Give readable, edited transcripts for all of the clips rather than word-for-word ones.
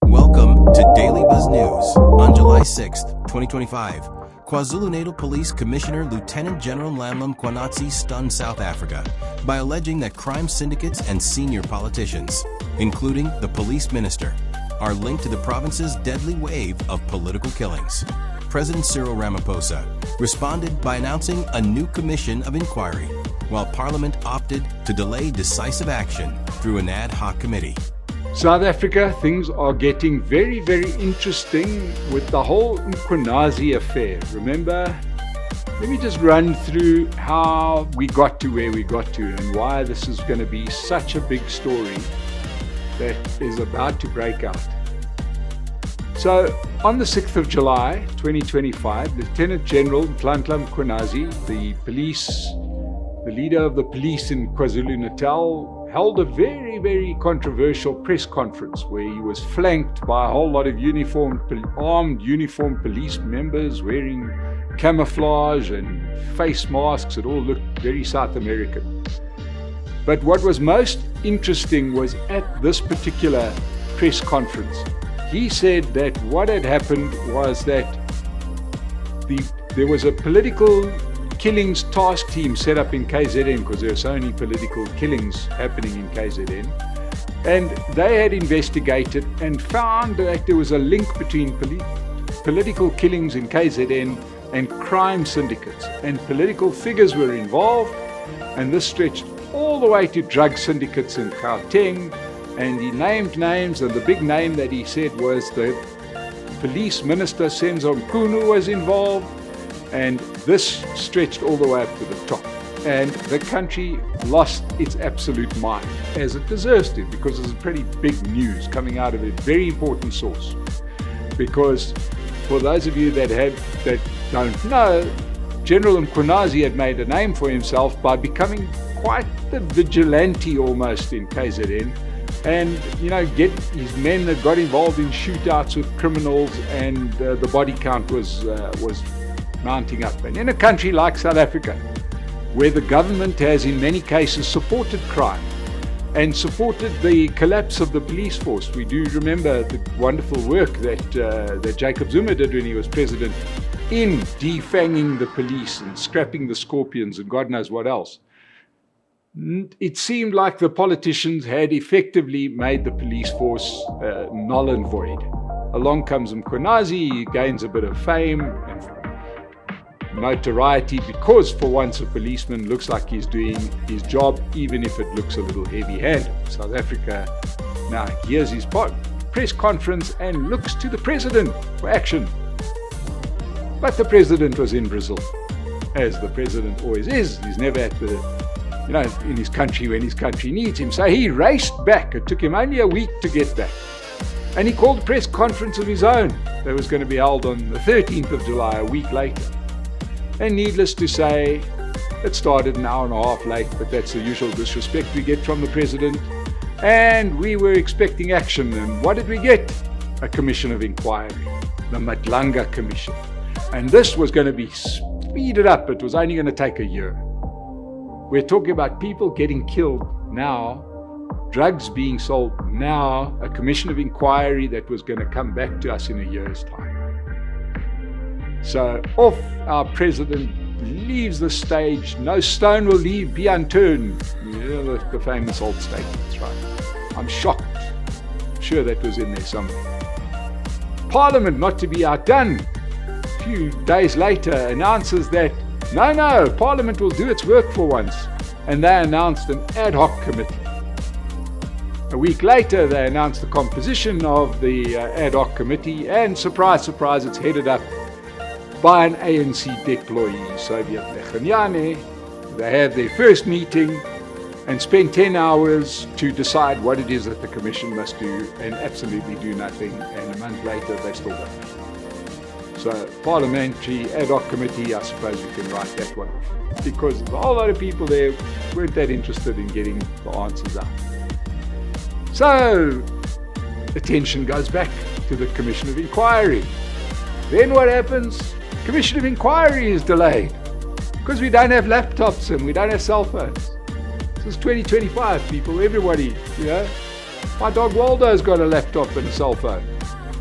Welcome to Daily Buzz News. On July 6th, 2025, KwaZulu-Natal Police Commissioner Lieutenant General Nhlanhla Mkhwanazi stunned South Africa by alleging that crime syndicates and senior politicians, including the police minister, are linked to the province's deadly wave of political killings. President Cyril Ramaphosa responded by announcing a new commission of inquiry, while Parliament opted to delay decisive action through an ad hoc committee. South Africa, things are getting very, very interesting with the whole Mkhwanazi affair. Remember, let me just run through how we got to where we got to and why this is going to be such a big story that is about to break out. So, on the 6th of July 2025, Lieutenant General Nhlanhla Mkhwanazi, the leader of the police in KwaZulu-Natal, held a very, very controversial press conference where he was flanked by a whole lot of armed uniformed police members wearing camouflage and face masks. It all looked very South American. But what was most interesting was at this particular press conference, he said that what had happened was that there was a political killings task team set up in KZN, because there are so many political killings happening in KZN, and they had investigated and found that there was a link between political killings in KZN and crime syndicates, and political figures were involved, and this stretched all the way to drug syndicates in Gauteng. And he named names, and the big name that he said was the police minister, Senzo Mkhunu, was involved. And this stretched all the way up to the top. And the country lost its absolute mind, as it deserves to, because it's pretty big news coming out of a very important source. Because for those of you that don't know, General Mkhwanazi had made a name for himself by becoming quite the vigilante almost in KZN. And, get his men that got involved in shootouts with criminals, and the body count was mounting up. And in a country like South Africa, where the government has in many cases supported crime and supported the collapse of the police force, we do remember the wonderful work that Jacob Zuma did when he was president in defanging the police and scrapping the scorpions and God knows what else. It seemed like the politicians had effectively made the police force null and void. Along comes Mkhwanazi, he gains a bit of fame and notoriety because for once a policeman looks like he's doing his job, even if it looks a little heavy-handed. South Africa now hears his press conference and looks to the president for action. But the president was in Brazil, as the president always is. He's never at in his country when his country needs him. So he raced back. It took him only a week to get back. And he called a press conference of his own that was going to be held on the 13th of July, a week later. And needless to say, it started an hour and a half late, but that's the usual disrespect we get from the president. And we were expecting action. And what did we get? A commission of inquiry, the Nhlanhla Commission. And this was going to be speeded up. It was only going to take a year. We're talking about people getting killed now, drugs being sold now, a commission of inquiry that was going to come back to us in a year's time. So off our president leaves the stage. No stone will be unturned. The famous old statements, right? I'm shocked. I'm sure that was in there somewhere. Parliament, not to be outdone, a few days later announces that no, Parliament will do its work for once. And they announced an ad hoc committee. A week later, they announced the composition of the ad hoc committee, and surprise, surprise, it's headed up by an ANC deployee, Soviet Nhlanhla. They had their first meeting and spent 10 hours to decide what it is that the commission must do, and absolutely do nothing. And a month later, they still don't know. So, parliamentary ad hoc committee, I suppose we can write that one off, because a whole lot of people there weren't that interested in getting the answers out. So, attention goes back to the Commission of Inquiry. Then what happens? Commission of Inquiry is delayed because we don't have laptops and we don't have cell phones. This is 2025, people, everybody, My dog Waldo's got a laptop and a cell phone.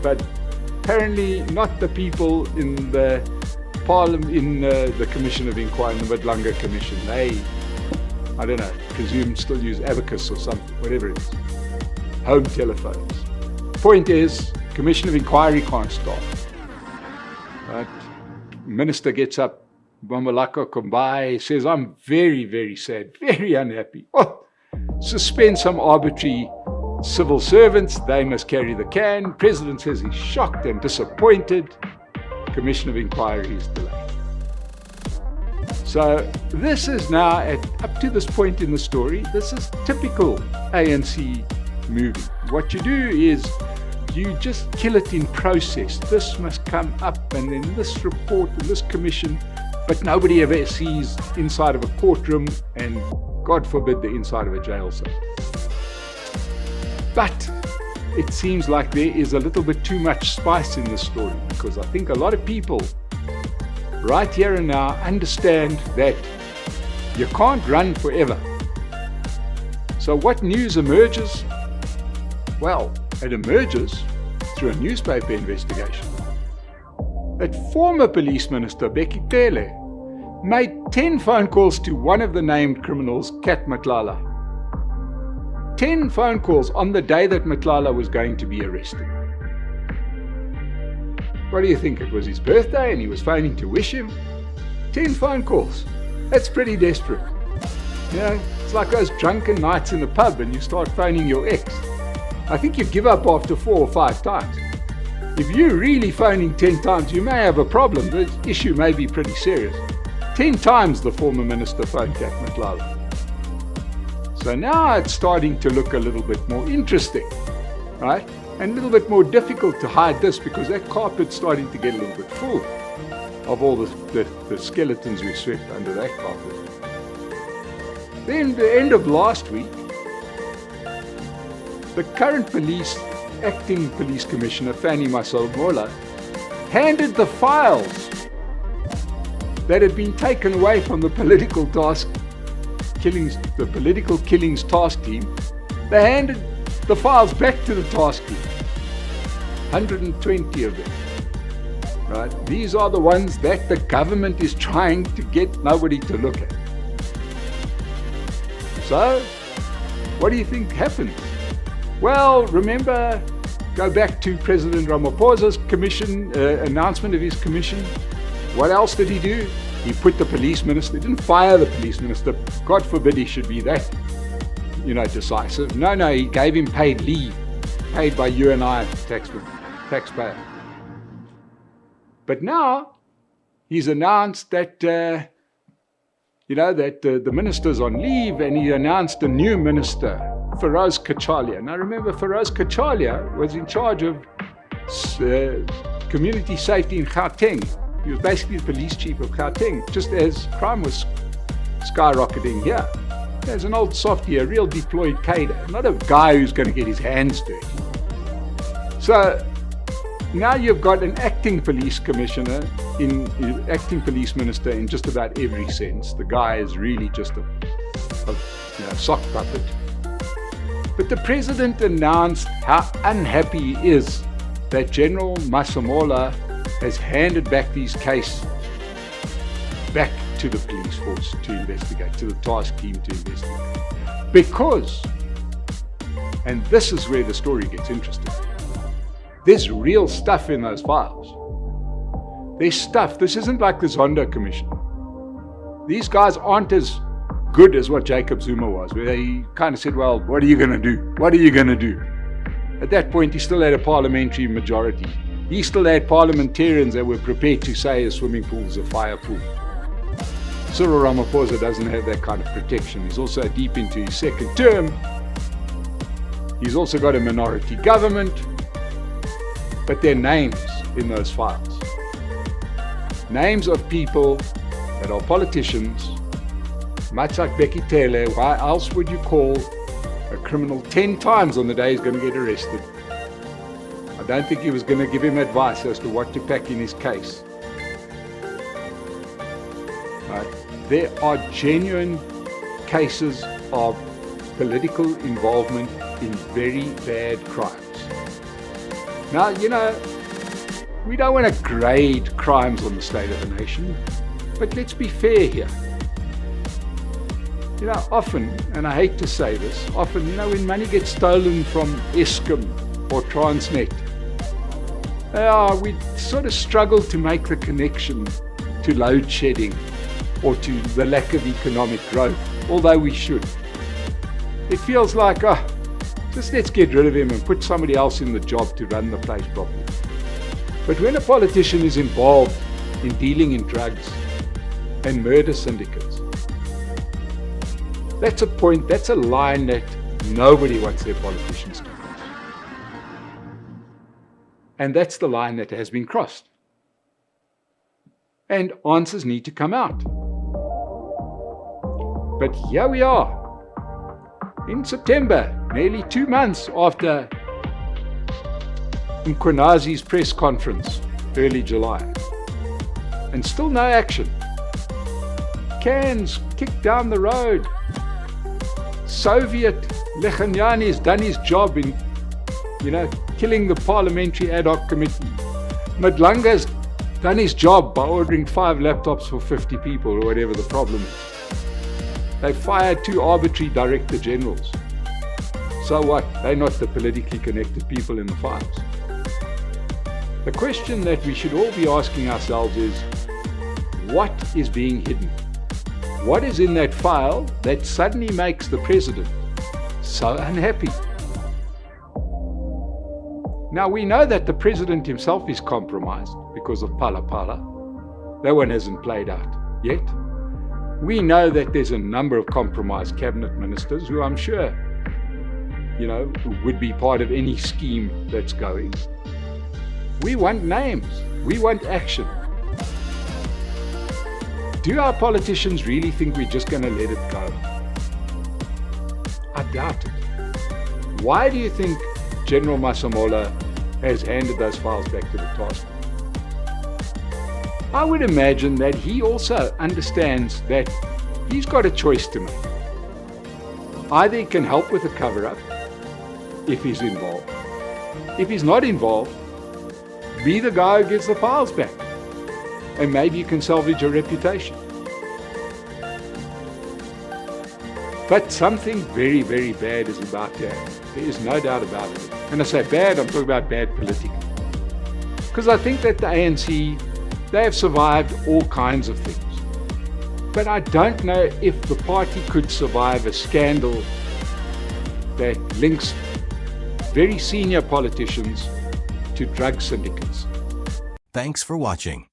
But apparently not the people in the Parliament, in the Commission of Inquiry, the Nhlanhla Commission. They, I don't know, presume still use Abacus or something, whatever it is. Home telephones. Point is, Commission of Inquiry can't start. Right? Minister gets up, Mamalaka Kombai, says, I'm very, very sad, very unhappy. Oh, suspend some arbitrary civil servants, they must carry the can. President says he's shocked and disappointed. Commission of Inquiry is delayed. So this is now, up to this point in the story, this is typical ANC movie. What you do is you just kill it in process. This must come up, and then this report and this commission, but nobody ever sees inside of a courtroom, and God forbid the inside of a jail cell. But it seems like there is a little bit too much spice in this story, because I think a lot of people right here and now understand that you can't run forever. So what news emerges? Well, it emerges through a newspaper investigation that former Police Minister Becky Cele made 10 phone calls to one of the named criminals, Kat Nhlanhla. 10 phone calls on the day that Nhlanhla was going to be arrested. What do you think? It was his birthday and he was phoning to wish him? 10 phone calls. That's pretty desperate. You know, it's like those drunken nights in the pub and you start phoning your ex. I think you give up after 4 or 5 times. If you're really phoning 10 times, you may have a problem. The issue may be pretty serious. 10 times the former minister phoned Kat Nhlanhla. So now it's starting to look a little bit more interesting, right? And a little bit more difficult to hide this, because that carpet's starting to get a little bit full of all the skeletons we swept under that carpet. Then the end of last week, the current acting police commissioner, Fanny Masemola, handed the files that had been taken away from the political killings task team. They handed the files back to the task team. 120 of them. Right? These are the ones that the government is trying to get nobody to look at. So, what do you think happened? Well, remember, go back to President Ramaphosa's commission, announcement of his commission. What else did he do? He put the police minister, he didn't fire the police minister. God forbid he should be that, decisive. No, he gave him paid leave, paid by you and I, taxpayer. But now, he's announced that, the minister's on leave, and he announced a new minister, Feroz Kachalia. Now remember, Feroz Kachalia was in charge of community safety in Gauteng. He was basically the police chief of Gauteng, just as crime was skyrocketing here. There's an old softie, a real deployed cadre, not a guy who's going to get his hands dirty. So now you've got an acting police commissioner, acting police minister in just about every sense. The guy is really just a sock puppet. But the president announced how unhappy he is that General Masemola has handed back these cases back to the police force to investigate, to the task team to investigate. Because, and this is where the story gets interesting, there's real stuff in those files. There's stuff. This isn't like the Zondo Commission. These guys aren't as good as what Jacob Zuma was, where he kind of said, well, what are you going to do? What are you going to do? At that point, he still had a parliamentary majority. He still had parliamentarians that were prepared to say a swimming pool is a fire pool. Cyril Ramaphosa doesn't have that kind of protection. He's also deep into his second term. He's also got a minority government. But there are names in those files. Names of people that are politicians, much like Becky Taylor. Why else would you call a criminal 10 times on the day he's going to get arrested? I don't think he was going to give him advice as to what to pack in his case. Right? There are genuine cases of political involvement in very bad crimes. Now, we don't want to grade crimes on the state of the nation, but let's be fair here. Often, and I hate to say this, often, when money gets stolen from Eskom or Transnet, we sort of struggle to make the connection to load shedding or to the lack of economic growth, although we should. It feels like, just let's get rid of him and put somebody else in the job to run the place properly. But when a politician is involved in dealing in drugs and murder syndicates, that's a line that nobody wants their politicians to cross. And that's the line that has been crossed. And answers need to come out. But here we are, in September, nearly 2 months after Mkhwanazi's press conference, early July, and still no action. Cans kicked down the road. Soviet Nhlanhla has done his job in, killing the parliamentary ad hoc committee. Nhlanhla's done his job by ordering 5 laptops for 50 people, or whatever the problem is. They fired 2 arbitrary director generals. So what? They're not the politically connected people in the files. The question that we should all be asking ourselves is, what is being hidden? What is in that file that suddenly makes the president so unhappy? Now, we know that the president himself is compromised because of Pala Pala. That one hasn't played out yet. We know that there's a number of compromised cabinet ministers who I'm sure, would be part of any scheme that's going. We want names. We want action. Do our politicians really think we're just going to let it go? I doubt it. Why do you think General Masemola has handed those files back to the task force? I would imagine that he also understands that he's got a choice to make. Either he can help with the cover-up, if he's involved. If he's not involved, be the guy who gets the files back. And maybe you can salvage your reputation. But something very, very bad is about to happen. There is no doubt about it. When I say bad, I'm talking about bad politically. Because I think that the ANC, they have survived all kinds of things. But I don't know if the party could survive a scandal that links very senior politicians to drug syndicates. Thanks for watching.